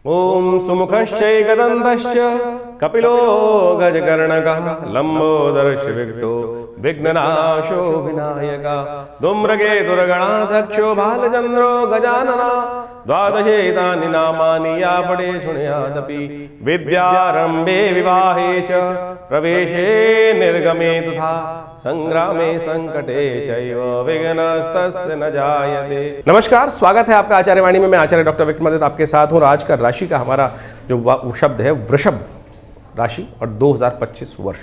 ओम सुमुखश्चैकदन्तश्च कपिलो गजकर्णकः लंबोदरश्च विकटो विघ्ननाशो विनायकः धूम्रकेतुर्गणाध्यक्षो भालचन्द्रो गजानना द्वादशेतानि नामानि या पठे शृणुयादपि विद्यारम्भे विवाहे च प्रवेशे निर्गमे तथा संग्रामे संकटे चैव विघ्नस्तस्य न जायते। नमस्कार, स्वागत है आपका आचार्यवाणी में। मैं आचार्य डॉक्टर विक्रमादित्य आपके साथ हूँ। आज का राशि का हमारा जो शब्द है वृषभ राशि और 2025 वर्ष।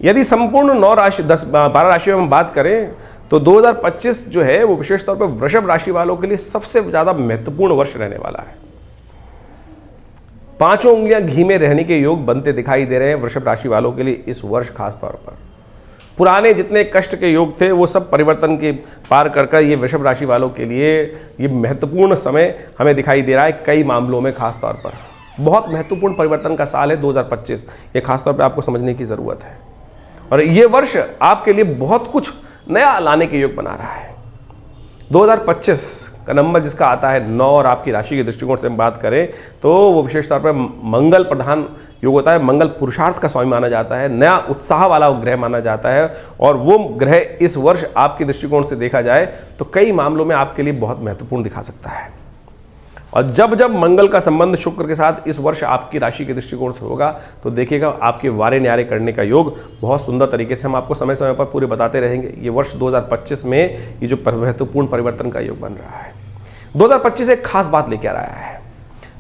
यदि संपूर्ण 12 राशियों में हम बात करें तो 2025 जो है वो विशेष तौर पर वृषभ राशि वालों के लिए सबसे ज्यादा महत्वपूर्ण वर्ष रहने वाला है। 5 उंगलियां घी में रहने के योग बनते दिखाई दे रहे हैं वृषभ राशि वालों के लिए इस वर्ष। खास तौर पर पुराने जितने कष्ट के योग थे वो सब परिवर्तन के पार कर ये वृषभ राशि वालों के लिए ये महत्वपूर्ण समय हमें दिखाई दे रहा है। कई मामलों में खास तौर पर बहुत महत्वपूर्ण परिवर्तन का साल है 2025। ये खास तौर पर आपको समझने की जरूरत है और ये वर्ष आपके लिए बहुत कुछ नया लाने के योग बना रहा है। 2025 का नंबर जिसका आता है 9 और आपकी राशि के दृष्टिकोण से हम बात करें तो वो विशेष तौर पर मंगल प्रधान योग होता है। मंगल पुरुषार्थ का स्वामी माना जाता है, नया उत्साह वाला ग्रह माना जाता है और वो ग्रह इस वर्ष आपके दृष्टिकोण से देखा जाए तो कई मामलों में आपके लिए बहुत महत्वपूर्ण दिखा सकता है। और जब जब मंगल का संबंध शुक्र के साथ इस वर्ष आपकी राशि के दृष्टिकोण से होगा तो देखिएगा आपके वारे न्यारे करने का योग बहुत सुंदर तरीके से हम आपको समय समय पर पूरे बताते रहेंगे। ये वर्ष 2025 में ये जो महत्वपूर्ण परिवर्तन का योग बन रहा है, 2025 एक खास बात लेके आ रहा है।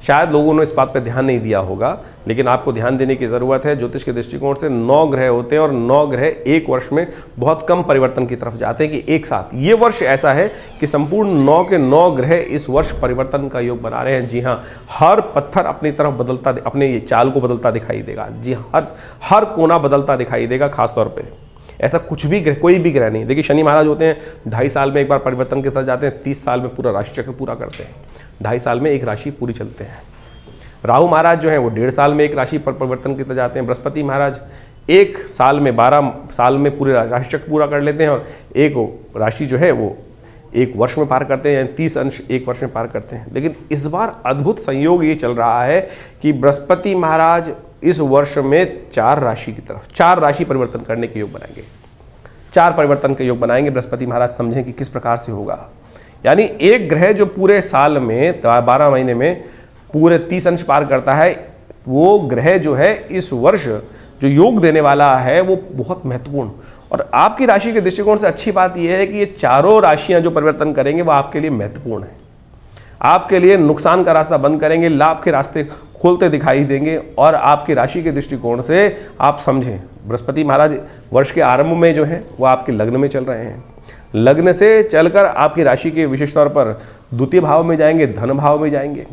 शायद लोगों ने इस बात पर ध्यान नहीं दिया होगा, लेकिन आपको ध्यान देने की ज़रूरत है। ज्योतिष के दृष्टिकोण से 9 ग्रह होते हैं और 9 ग्रह एक वर्ष में बहुत कम परिवर्तन की तरफ जाते हैं कि एक साथ। ये वर्ष ऐसा है कि संपूर्ण 9 के 9 ग्रह इस वर्ष परिवर्तन का योग बना रहे हैं। जी हाँ, हर पत्थर अपनी तरफ बदलता, अपने ये चाल को बदलता दिखाई देगा। जी हाँ, हर कोना बदलता दिखाई देगा। खासतौर पर ऐसा कुछ भी ग्रह, कोई भी ग्रह नहीं। देखिए शनि महाराज होते हैं 2.5 साल में एक बार परिवर्तन की तरफ जाते हैं, 30 साल में पूरा राशि चक्र पूरा करते हैं। 2.5 साल में एक राशि पूरी चलते हैं। राहु महाराज जो है वो 1.5 साल में एक राशि पर परिवर्तन की तरफ जाते हैं। बृहस्पति महाराज 1 साल में 12 साल में पूरे राशि चक्र पूरा कर लेते हैं और एक राशि जो है वो 1 वर्ष में पार करते हैं, 30 अंश 1 वर्ष में पार करते हैं। लेकिन इस बार अद्भुत संयोग ये चल रहा है कि बृहस्पति महाराज इस वर्ष में 4 राशि की तरफ 4 राशि परिवर्तन करने के योग बनाएंगे। 4 परिवर्तन के योग बनाएंगे बृहस्पति महाराज। समझें कि किस प्रकार से होगा। यानी एक ग्रह जो पूरे साल में 12 महीने में पूरे 30 अंश पार करता है, वो ग्रह जो है इस वर्ष जो योग देने वाला है वो बहुत महत्वपूर्ण। और आपकी राशि के दृष्टिकोण से अच्छी बात यह है कि ये चारों राशियां जो परिवर्तन करेंगे वो आपके लिए महत्वपूर्ण है। आपके लिए नुकसान का रास्ता बंद करेंगे, लाभ के रास्ते खोलते दिखाई देंगे। और आपकी राशि के दृष्टिकोण से आप समझें, बृहस्पति महाराज वर्ष के आरंभ में जो है वो आपके लग्न में चल रहे हैं। लग्न से चलकर आपकी राशि के विशेष तौर पर द्वितीय भाव में जाएंगे, धन भाव में जाएंगे।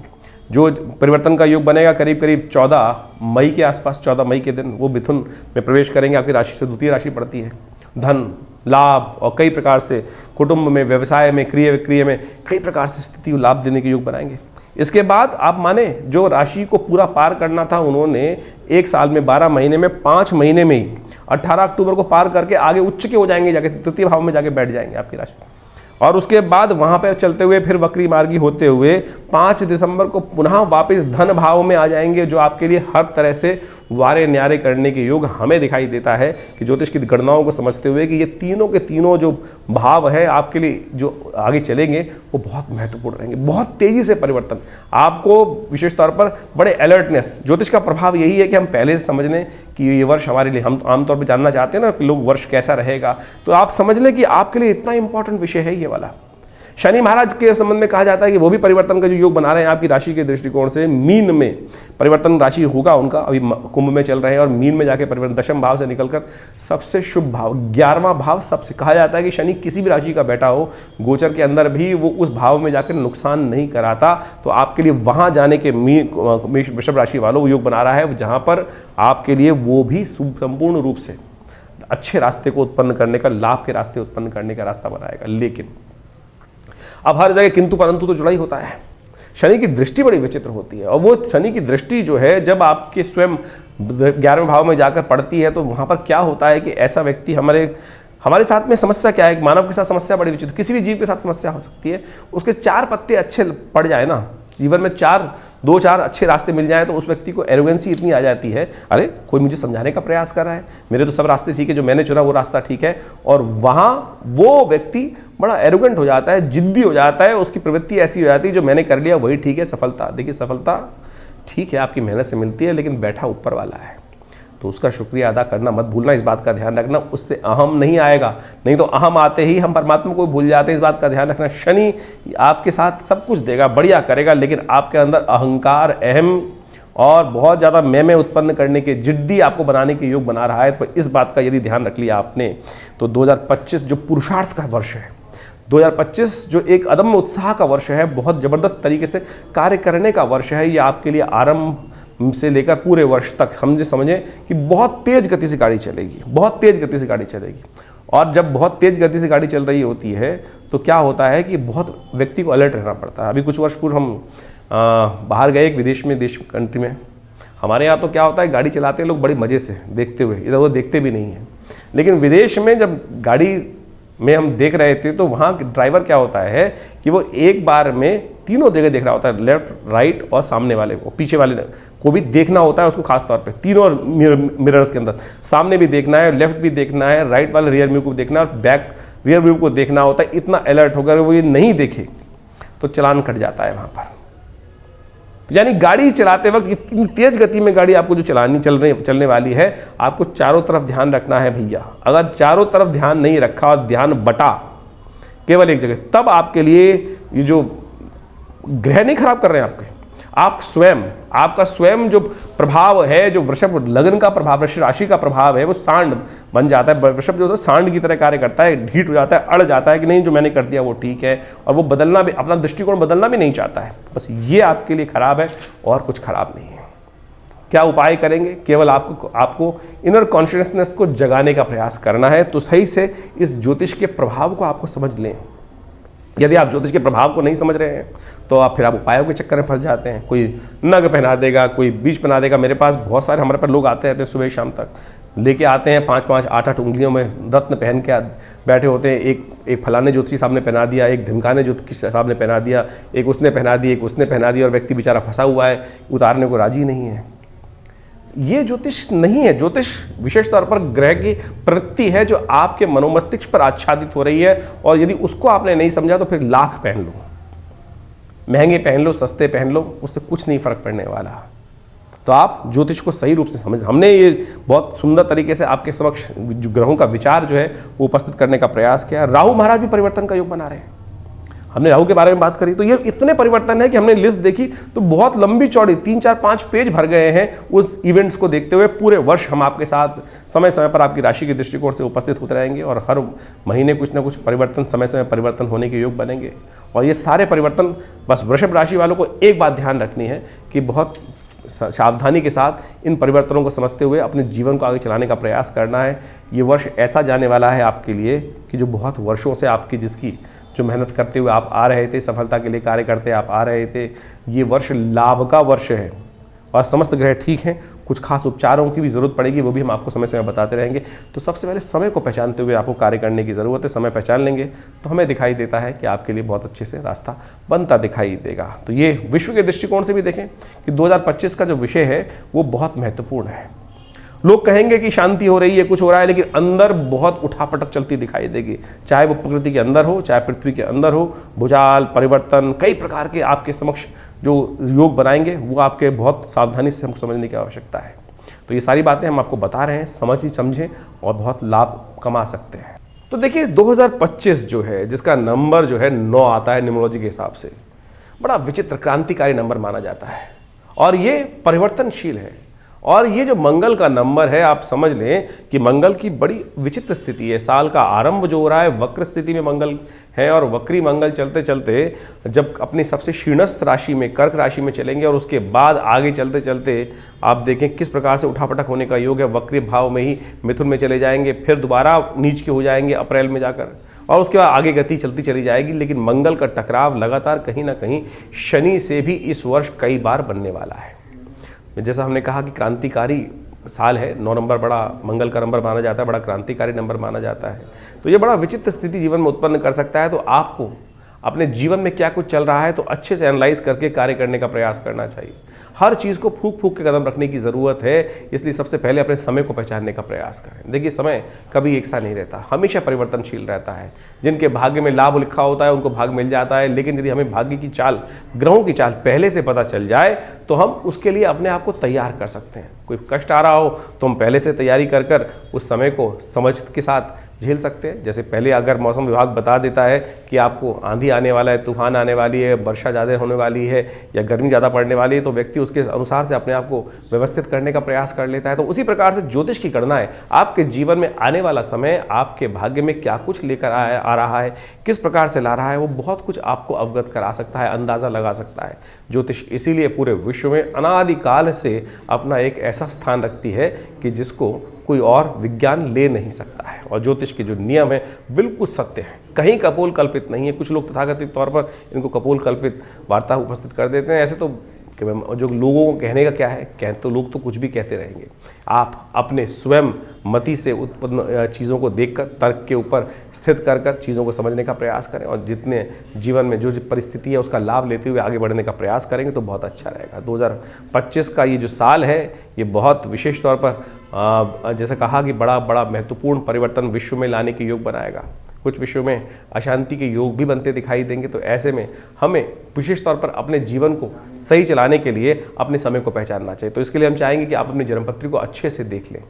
जो परिवर्तन का योग बनेगा करीब करीब 14 मई के आसपास, 14 मई के दिन वो मिथुन में प्रवेश करेंगे। आपकी राशि से द्वितीय राशि पड़ती है। धन, लाभ और कई प्रकार से कुटुंब में, व्यवसाय में, क्रिया विक्रिय में कई प्रकार से स्थिति लाभ देने के योग बनाएंगे। इसके बाद आप माने जो राशि को पूरा पार करना था उन्होंने 1 साल में 12 महीने में 5 महीने में ही 18 अक्टूबर को पार करके आगे उच्च के हो जाएंगे, जाके तृतीय भाव में जाके बैठ जाएंगे आपकी राशि। और उसके बाद वहां पे चलते हुए फिर वक्री मार्गी होते हुए 5 दिसंबर को पुनः वापस धन भाव में आ जाएंगे, जो आपके लिए हर तरह से वारे न्यारे करने के योग हमें दिखाई देता है कि ज्योतिष की गणनाओं को समझते हुए कि ये तीनों के तीनों जो भाव है आपके लिए जो आगे चलेंगे वो बहुत महत्वपूर्ण रहेंगे। बहुत तेजी से परिवर्तन आपको विशेष तौर पर बड़े अलर्टनेस। ज्योतिष का प्रभाव यही है कि हम पहले से समझ लें कि ये वर्ष हमारे लिए, हम आमतौर पर जानना चाहते हैं ना कि लोग वर्ष कैसा रहेगा, तो आप समझ लें कि आपके लिए इतना इंपॉर्टेंट विषय है ये वाला। शनि महाराज के संबंध में कहा जाता है कि वो भी परिवर्तन का जो योग बना रहे हैं आपकी राशि के दृष्टिकोण से। मीन में परिवर्तन राशि होगा उनका, अभी कुंभ में चल रहे हैं और मीन में जाके परिवर्तन दशम भाव से निकलकर सबसे शुभ भाव 11वां भाव। सबसे कहा जाता है कि शनि किसी भी राशि का बैठा हो गोचर के अंदर भी वो उस भाव में जाकर नुकसान नहीं कराता। तो आपके लिए वहां जाने के वृषभ राशि वालों योग बना रहा है जहां पर आपके लिए वो भी संपूर्ण रूप से अच्छे रास्ते को उत्पन्न करने का, लाभ के रास्ते उत्पन्न करने का रास्ता बनाएगा। लेकिन अब हर जगह किंतु परंतु तो जुड़ा ही होता है। शनि की दृष्टि बड़ी विचित्र होती है और वो शनि की दृष्टि जो है जब आपके स्वयं 11वें भाव में जाकर पड़ती है तो वहाँ पर क्या होता है कि ऐसा व्यक्ति हमारे साथ में समस्या क्या है, मानव के साथ समस्या बड़ी विचित्र, किसी भी जीव के साथ समस्या हो सकती है। उसके 4 पत्ते अच्छे पड़ जाए ना, जीवन में दो चार अच्छे रास्ते मिल जाएं तो उस व्यक्ति को एरोगेंसी इतनी आ जाती है, अरे कोई मुझे समझाने का प्रयास कर रहा है, मेरे तो सब रास्ते ठीक है, जो मैंने चुना वो रास्ता ठीक है। और वहाँ वो व्यक्ति बड़ा एरोगेंट हो जाता है, जिद्दी हो जाता है, उसकी प्रवृत्ति ऐसी हो जाती है जो मैंने कर लिया वही ठीक है। सफलता, देखिए सफलता ठीक है आपकी मेहनत से मिलती है, लेकिन बैठा ऊपर वाला है, तो उसका शुक्रिया अदा करना मत भूलना, इस बात का ध्यान रखना। उससे अहम नहीं आएगा, नहीं तो अहम आते ही हम परमात्मा को भूल जाते हैं। इस बात का ध्यान रखना, शनि आपके साथ सब कुछ देगा, बढ़िया करेगा, लेकिन आपके अंदर अहंकार, अहम और बहुत ज़्यादा मैं उत्पन्न करने के, जिद्दी आपको बनाने के योग बना रहा है। तो इस बात का यदि ध्यान रख लिया आपने तो 2025 जो पुरुषार्थ का वर्ष है, 2025 जो एक अदम्य उत्साह का वर्ष है, बहुत ज़बरदस्त तरीके से कार्य करने का वर्ष है, ये आपके लिए आरंभ से लेकर पूरे वर्ष तक समझें कि बहुत तेज़ गति से गाड़ी चलेगी, बहुत तेज़ गति से गाड़ी चलेगी। और जब बहुत तेज़ गति से गाड़ी चल रही होती है तो क्या होता है कि बहुत व्यक्ति को अलर्ट रहना पड़ता है। अभी कुछ वर्ष पूर्व हम बाहर गए एक विदेश में, कंट्री में। हमारे यहाँ तो क्या होता है, गाड़ी चलाते हैं लोग बड़े मज़े से देखते हुए, इधर उधर देखते भी नहीं हैं। लेकिन विदेश में जब गाड़ी में हम देख रहे थे तो वहाँ ड्राइवर क्या होता है कि वो एक बार में तीनों जगह देख रहा होता है, लेफ्ट, राइट और सामने वाले को, पीछे वाले को भी देखना होता है उसको, खास तौर पे तीनों मिरर्स के अंदर सामने भी देखना है, लेफ्ट भी देखना है, राइट वाले रियर व्यू को देखना है और बैक रियर व्यू को देखना होता है। इतना अलर्ट होकर वो ये नहीं देखे तो चालान कट जाता है वहाँ पर। यानी गाड़ी चलाते वक्त इतनी तेज गति में गाड़ी आपको जो चलने वाली है, आपको चारों तरफ ध्यान रखना है भैया। अगर चारों तरफ ध्यान नहीं रखा और ध्यान बटा केवल एक जगह, तब आपके लिए ये जो ग्रह नहीं खराब कर रहे हैं आप स्वयं, आपका स्वयं जो प्रभाव है, जो वृषभ लगन का प्रभाव, वृषभ राशि का प्रभाव है, वो सांड बन जाता है। वृषभ जो है सांड की तरह कार्य करता है, ढीठ हो जाता है, अड़ जाता है कि नहीं जो मैंने कर दिया वो ठीक है, और वो बदलना भी, अपना दृष्टिकोण बदलना भी नहीं चाहता है। बस ये आपके लिए खराब है और कुछ खराब नहीं है। क्या उपाय करेंगे? केवल आपको इनर कॉन्शियसनेस को जगाने का प्रयास करना है। तो सही से इस ज्योतिष के प्रभाव को आपको समझ लें। यदि आप ज्योतिष के प्रभाव को नहीं समझ रहे हैं तो आप फिर उपायों के चक्कर में फंस जाते हैं। कोई नग पहना देगा, कोई बीज पहना देगा। मेरे पास बहुत सारे हमारे पर लोग आते रहते हैं, सुबह शाम तक लेके आते हैं 5-5, 8-8 उंगलियों में रत्न पहन के बैठे होते हैं। एक फलाने ज्योतिषी साहब ने पहना दिया, एक ढिमकाने ज्योतिषी साहब ने पहना दिया, एक उसने पहना दी, एक उसने पहना दिया, और व्यक्ति बेचारा फंसा हुआ है, उतारने को राजी नहीं है। ये ज्योतिष नहीं है। ज्योतिष विशेष तौर पर ग्रह की प्रवृत्ति है जो आपके मनोमस्तिष्क पर आच्छादित हो रही है, और यदि उसको आपने नहीं समझा तो फिर लाख पहन लो, महंगे पहन लो, सस्ते पहन लो, उससे कुछ नहीं फर्क पड़ने वाला। तो आप ज्योतिष को सही रूप से समझ, हमने ये बहुत सुंदर तरीके से आपके समक्ष जो ग्रहों का विचार जो है वो उपस्थित करने का प्रयास किया। राहु महाराज भी परिवर्तन का योग बना रहे हैं। हमने राहु के बारे में बात करी तो ये इतने परिवर्तन है कि हमने लिस्ट देखी तो बहुत लंबी चौड़ी 3-4-5 पेज भर गए हैं उस इवेंट्स को देखते हुए। पूरे वर्ष हम आपके साथ समय समय पर आपकी राशि के दृष्टिकोण से उपस्थित होते रहेंगे, और हर महीने कुछ ना कुछ परिवर्तन, समय समय परिवर्तन होने के योग बनेंगे। और ये सारे परिवर्तन, बस वृषभ राशि वालों को एक बात ध्यान रखनी है कि बहुत सावधानी के साथ इन परिवर्तनों को समझते हुए अपने जीवन को आगे चलाने का प्रयास करना है। ये वर्ष ऐसा जाने वाला है आपके लिए कि जो बहुत वर्षों से आपकी जिसकी जो मेहनत करते हुए आप आ रहे थे, सफलता के लिए कार्य करते आप आ रहे थे, ये वर्ष लाभ का वर्ष है और समस्त ग्रह ठीक हैं। कुछ खास उपचारों की भी ज़रूरत पड़ेगी, वो भी हम आपको समय समय बताते रहेंगे। तो सबसे पहले समय को पहचानते हुए आपको कार्य करने की ज़रूरत है। समय पहचान लेंगे तो हमें दिखाई देता है कि आपके लिए बहुत अच्छे से रास्ता बनता दिखाई देगा। तो ये विश्व के दृष्टिकोण से भी देखें कि 2025 का जो विषय है वो बहुत महत्वपूर्ण है। लोग कहेंगे कि शांति हो रही है, कुछ हो रहा है, लेकिन अंदर बहुत उठापटक चलती दिखाई देगी। चाहे वो प्रकृति के अंदर हो, चाहे पृथ्वी के अंदर हो, भूचाल, परिवर्तन, कई प्रकार के आपके समक्ष जो योग बनाएंगे वो आपके बहुत सावधानी से हमको समझने की आवश्यकता है। तो ये सारी बातें हम आपको बता रहे हैं, समझें और बहुत लाभ कमा सकते हैं। तो देखिए 2025 जो है, जिसका नंबर जो है 9 आता है न्यूमरोलॉजी के हिसाब से, बड़ा विचित्र क्रांतिकारी नंबर माना जाता है और ये परिवर्तनशील है। और ये जो मंगल का नंबर है, आप समझ लें कि मंगल की बड़ी विचित्र स्थिति है। साल का आरंभ जो हो रहा है वक्र स्थिति में मंगल है, और वक्री मंगल चलते चलते जब अपनी सबसे शीर्णस्थ राशि में, कर्क राशि में चलेंगे, और उसके बाद आगे चलते चलते आप देखें किस प्रकार से उठापटक होने का योग है। वक्री भाव में ही मिथुन में चले जाएंगे, फिर दोबारा नीच के हो जाएंगे अप्रैल में जाकर, और उसके बाद आगे गति चलती चली जाएगी। लेकिन मंगल का टकराव लगातार कहीं ना कहीं शनि से भी इस वर्ष कई बार बनने वाला है। जैसा हमने कहा कि क्रांतिकारी साल है, 9 नंबर बड़ा मंगल का नंबर माना जाता है, बड़ा क्रांतिकारी नंबर माना जाता है। तो ये बड़ा विचित्र स्थिति जीवन में उत्पन्न कर सकता है। तो आपको अपने जीवन में क्या कुछ चल रहा है तो अच्छे से एनालाइज करके कार्य करने का प्रयास करना चाहिए। हर चीज़ को फूंक फूंक के कदम रखने की ज़रूरत है, इसलिए सबसे पहले अपने समय को पहचानने का प्रयास करें। देखिए, समय कभी एक सा नहीं रहता, हमेशा परिवर्तनशील रहता है। जिनके भाग्य में लाभ लिखा होता है उनको भाग्य मिल जाता है, लेकिन यदि हमें भाग्य की चाल, ग्रहों की चाल पहले से पता चल जाए तो हम उसके लिए अपने आप को तैयार कर सकते हैं। कोई कष्ट आ रहा हो तो हम पहले से तैयारी कर उस समय को समझ के साथ झेल सकते हैं। जैसे पहले अगर मौसम विभाग बता देता है कि आपको आंधी आने वाला है, तूफान आने वाली है, वर्षा ज़्यादा होने वाली है या गर्मी ज़्यादा पड़ने वाली है, तो व्यक्ति उसके अनुसार से अपने आप को व्यवस्थित करने का प्रयास कर लेता है। तो उसी प्रकार से ज्योतिष की गणनाएं आपके जीवन में आने वाला समय आपके भाग्य में क्या कुछ लेकर आ रहा है, किस प्रकार से ला रहा है, वो बहुत कुछ आपको अवगत करा सकता है, अंदाज़ा लगा सकता है। ज्योतिष इसीलिए पूरे विश्व में अनादिकाल से अपना एक ऐसा स्थान रखती है कि जिसको कोई और विज्ञान ले नहीं सकता है। और ज्योतिष के जो नियम है बिल्कुल सत्य है, कहीं कपोल कल्पित नहीं है। कुछ लोग तथाकथित तौर पर इनको कपोल कल्पित वार्ता उपस्थित कर देते हैं। ऐसे तो जो लोगों को कहने का क्या है, तो लोग तो कुछ भी कहते रहेंगे। आप अपने स्वयं मति से उत्पन्न चीज़ों को देखकर, तर्क के ऊपर स्थित कर चीज़ों को समझने का प्रयास करें और जितने जीवन में जो परिस्थिति है उसका लाभ लेते हुए आगे बढ़ने का प्रयास करेंगे तो बहुत अच्छा रहेगा। 2025 का ये जो साल है ये बहुत विशेष तौर पर जैसे कहा कि बड़ा महत्वपूर्ण परिवर्तन विश्व में लाने के योग बनाएगा। कुछ विषयों में अशांति के योग भी बनते दिखाई देंगे। तो ऐसे में हमें विशेष तौर पर अपने जीवन को सही चलाने के लिए अपने समय को पहचानना चाहिए। तो इसके लिए हम चाहेंगे कि आप अपनी जन्मपत्री को अच्छे से देख लें।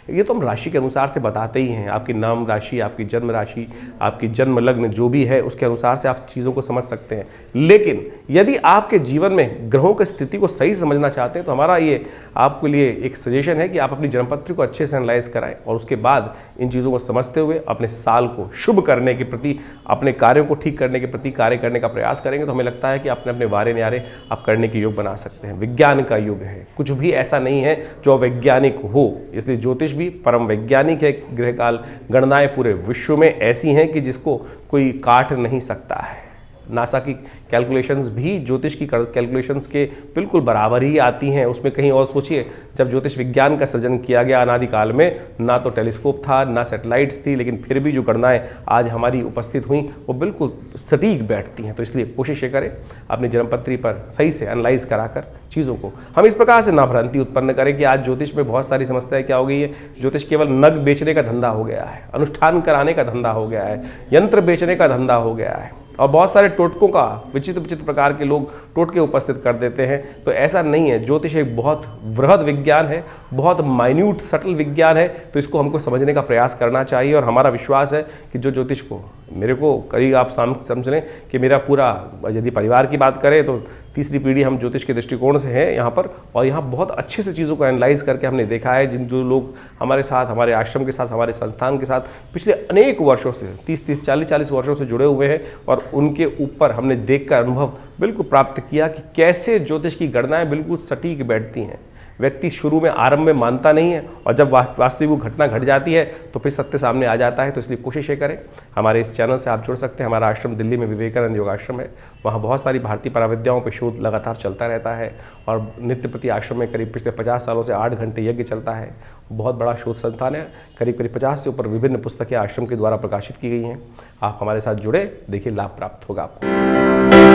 ये तो हम राशि के अनुसार से बताते ही हैं, आपकी नाम राशि, आपकी जन्म राशि, आपकी जन्म लग्न जो भी है उसके अनुसार से आप चीज़ों को समझ सकते हैं। लेकिन यदि आपके जीवन में ग्रहों की स्थिति को सही समझना चाहते हैं तो हमारा ये आपके लिए एक सजेशन है कि आप अपनी जन्मपत्री को अच्छे से एनालाइज कराएं और उसके बाद इन चीज़ों को समझते हुए अपने साल को शुभ करने के प्रति, अपने कार्यों को ठीक करने के प्रति कार्य करने का प्रयास करेंगे तो हमें लगता है कि अपने अपने वारे न्यारे आप करने के योग बना सकते हैं। विज्ञान का युग है, कुछ भी ऐसा नहीं है जो वैज्ञानिक हो, इसलिए ज्योतिष भी परम वैज्ञानिक है। ग्रहकाल गणनाएं पूरे विश्व में ऐसी हैं कि जिसको कोई काट नहीं सकता है। नासा की कैलकुलेशंस भी ज्योतिष की कैलकुलेशंस के बिल्कुल बराबर ही आती हैं। उसमें कहीं और सोचिए, जब ज्योतिष विज्ञान का सृजन किया गया अनादिकाल में, ना तो टेलीस्कोप था ना सैटेलाइट्स थी, लेकिन फिर भी जो गणनाएं आज हमारी उपस्थित हुई वो बिल्कुल सटीक बैठती हैं। तो इसलिए कोशिश ये करें अपनी जन्मपत्री पर सही से एनालाइज कराकर चीज़ों को हम इस प्रकार से ना भ्रांति उत्पन्न करें कि आज ज्योतिष में बहुत सारी समस्याएं क्या हो गई है। ज्योतिष केवल नग बेचने का धंधा हो गया है, अनुष्ठान कराने का धंधा हो गया है, यंत्र बेचने का धंधा हो गया है और बहुत सारे टोटकों का विचित्र प्रकार के लोग टोटके उपस्थित कर देते हैं। तो ऐसा नहीं है, ज्योतिष एक बहुत वृहद विज्ञान है, बहुत माइन्यूट सटल विज्ञान है। तो इसको हमको समझने का प्रयास करना चाहिए और हमारा विश्वास है कि जो ज्योतिष को मेरे को करीब आप समझ लें कि मेरा पूरा, यदि परिवार की बात करें तो तीसरी पीढ़ी हम ज्योतिष के दृष्टिकोण से है यहाँ पर, और यहाँ बहुत अच्छे से चीज़ों को एनालाइज करके हमने देखा है। जो लोग हमारे साथ, हमारे आश्रम के साथ, हमारे संस्थान के साथ पिछले अनेक वर्षों से 30 40 वर्षों से जुड़े हुए हैं और उनके ऊपर हमने देखकर अनुभव बिल्कुल प्राप्त किया कि कैसे ज्योतिष की गणनाएं बिल्कुल सटीक बैठती हैं। व्यक्ति शुरू में आरंभ में मानता नहीं है और जब वास्तविक वो घटना घट जाती है तो फिर सत्य सामने आ जाता है। तो इसलिए कोशिश ये करें, हमारे इस चैनल से आप जुड़ सकते हैं। हमारा आश्रम दिल्ली में विवेकानंद योगाश्रम है, वहाँ बहुत सारी भारतीय पराविद्याओं पर शोध लगातार चलता रहता है और नित्य प्रति आश्रम में करीब पिछले 50 सालों से 8 घंटे यज्ञ चलता है। बहुत बड़ा शोध संस्थान है, करीब 50 से ऊपर विभिन्न पुस्तकें आश्रम के द्वारा प्रकाशित की गई हैं। आप हमारे साथ जुड़े, देखिए लाभ प्राप्त होगा आपको।